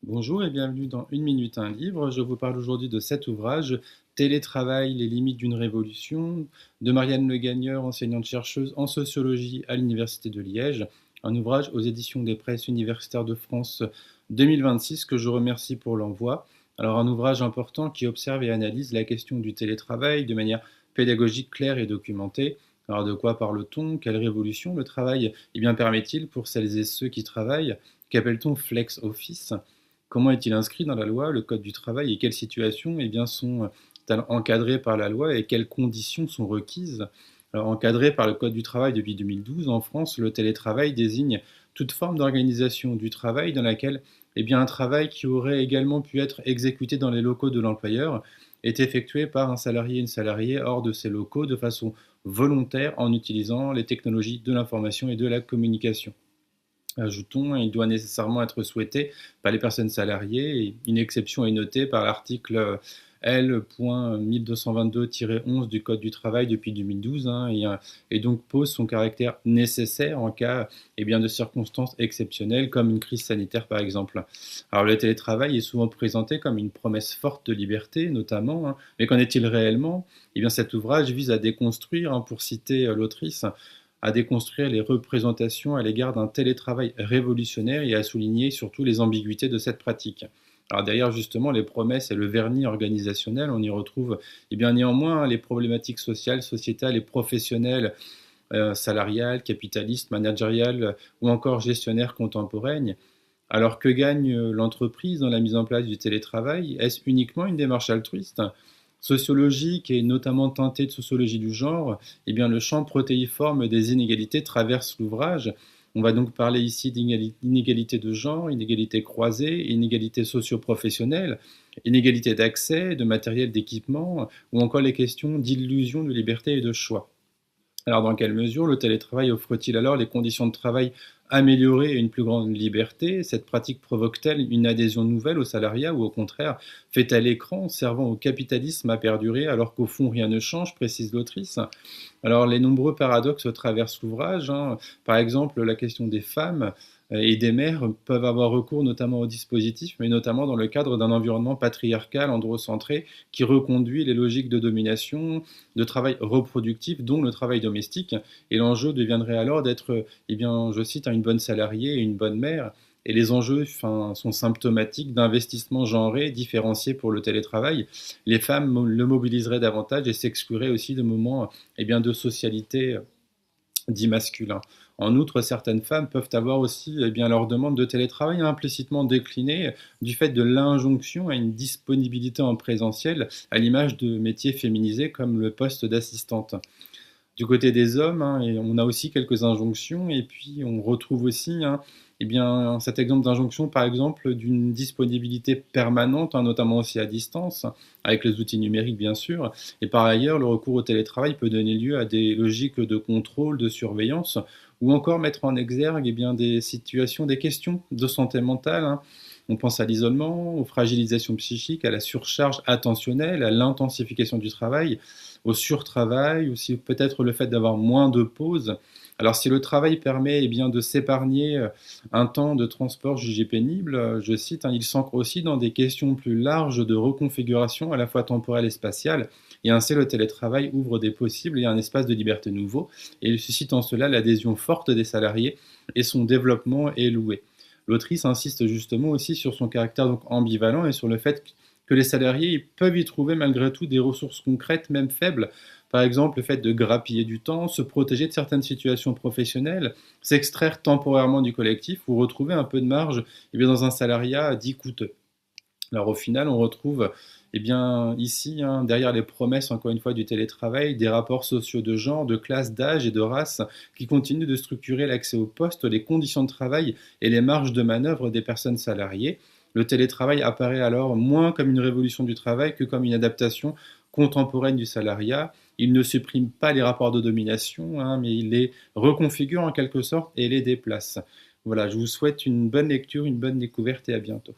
Bonjour et bienvenue dans Une minute un livre. Je vous parle aujourd'hui de cet ouvrage, Télétravail, les limites d'une révolution, de Marianne Le Gagneur, enseignante-chercheuse en sociologie à l'Université de Liège, un ouvrage aux éditions des presses universitaires de France 2026 que je remercie pour l'envoi. Alors un ouvrage important qui observe et analyse la question du télétravail de manière pédagogique claire et documentée. Alors de quoi parle-t-on? Quelle révolution le travail permet-il pour celles et ceux qui travaillent? Qu'appelle-t-on flex office? Comment est-il inscrit dans la loi, le code du travail, et quelles situations sont encadrées par la loi et quelles conditions sont requises? Alors, encadré par le code du travail depuis 2012, en France, le télétravail désigne toute forme d'organisation du travail dans laquelle un travail qui aurait également pu être exécuté dans les locaux de l'employeur est effectué par un salarié ou une salariée hors de ces locaux de façon volontaire en utilisant les technologies de l'information et de la communication. Ajoutons, il doit nécessairement être souhaité par les personnes salariées et une exception est notée par l'article L.1222-11 du Code du travail depuis 2012 et donc pose son caractère nécessaire en cas de circonstances exceptionnelles comme une crise sanitaire par exemple. Alors le télétravail est souvent présenté comme une promesse forte de liberté notamment, mais qu'en est-il réellement? Cet ouvrage vise à déconstruire, pour citer l'autrice, à déconstruire les représentations à l'égard d'un télétravail révolutionnaire et à souligner surtout les ambiguïtés de cette pratique. Alors derrière justement les promesses et le vernis organisationnel, on y retrouve néanmoins les problématiques sociales, sociétales et professionnelles, salariales, capitalistes, managériales ou encore gestionnaires contemporaines. Alors que gagne l'entreprise dans la mise en place du télétravail? Est-ce uniquement une démarche altruiste, sociologique et notamment teintée de sociologie du genre? Le champ protéiforme des inégalités traverse l'ouvrage. On va donc parler ici d'inégalités de genre, inégalités croisées, inégalités socio-professionnelles, inégalités d'accès, de matériel, d'équipement, ou encore les questions d'illusion de liberté et de choix. Alors, dans quelle mesure le télétravail offre-t-il alors les conditions de travail améliorées et une plus grande liberté? Cette pratique provoque-t-elle une adhésion nouvelle au salariat ou au contraire fait-elle écran servant au capitalisme à perdurer alors qu'au fond rien ne change, précise l'autrice? Alors, les nombreux paradoxes traversent l'ouvrage. Par exemple, la question des femmes et des mères peuvent avoir recours notamment au dispositif, mais notamment dans le cadre d'un environnement patriarcal, androcentré, qui reconduit les logiques de domination, de travail reproductif, dont le travail domestique. Et l'enjeu deviendrait alors d'être, je cite, une bonne salariée et une bonne mère. Et les enjeux sont symptomatiques d'investissements genrés différenciés pour le télétravail. Les femmes le mobiliseraient davantage et s'exclueraient aussi de moments de socialité dits masculins. En outre, certaines femmes peuvent avoir aussi leur demande de télétravail implicitement déclinée du fait de l'injonction à une disponibilité en présentiel, à l'image de métiers féminisés comme le poste d'assistante. Du côté des hommes, et on a aussi quelques injonctions, et puis on retrouve aussi cet exemple d'injonction, par exemple, d'une disponibilité permanente, notamment aussi à distance, avec les outils numériques bien sûr. Et par ailleurs, le recours au télétravail peut donner lieu à des logiques de contrôle, de surveillance, ou encore mettre en exergue des situations, des questions de santé mentale. On pense à l'isolement, aux fragilisations psychiques, à la surcharge attentionnelle, à l'intensification du travail, au surtravail, aussi peut-être le fait d'avoir moins de pauses. Alors si le travail permet de s'épargner un temps de transport jugé pénible, je cite, il s'ancre aussi dans des questions plus larges de reconfiguration à la fois temporelle et spatiale, et ainsi le télétravail ouvre des possibles et un espace de liberté nouveau, et il suscite en cela l'adhésion forte des salariés, et son développement est loué. L'autrice insiste justement aussi sur son caractère donc ambivalent et sur le fait que les salariés peuvent y trouver malgré tout des ressources concrètes, même faibles. Par exemple, le fait de grappiller du temps, se protéger de certaines situations professionnelles, s'extraire temporairement du collectif ou retrouver un peu de marge dans un salariat dit coûteux. Alors au final, on retrouve ici, derrière les promesses, encore une fois, du télétravail, des rapports sociaux de genre, de classe, d'âge et de race qui continuent de structurer l'accès au poste, les conditions de travail et les marges de manœuvre des personnes salariées. Le télétravail apparaît alors moins comme une révolution du travail que comme une adaptation contemporaine du salariat. Il ne supprime pas les rapports de domination, mais il les reconfigure en quelque sorte et les déplace. Voilà, je vous souhaite une bonne lecture, une bonne découverte et à bientôt.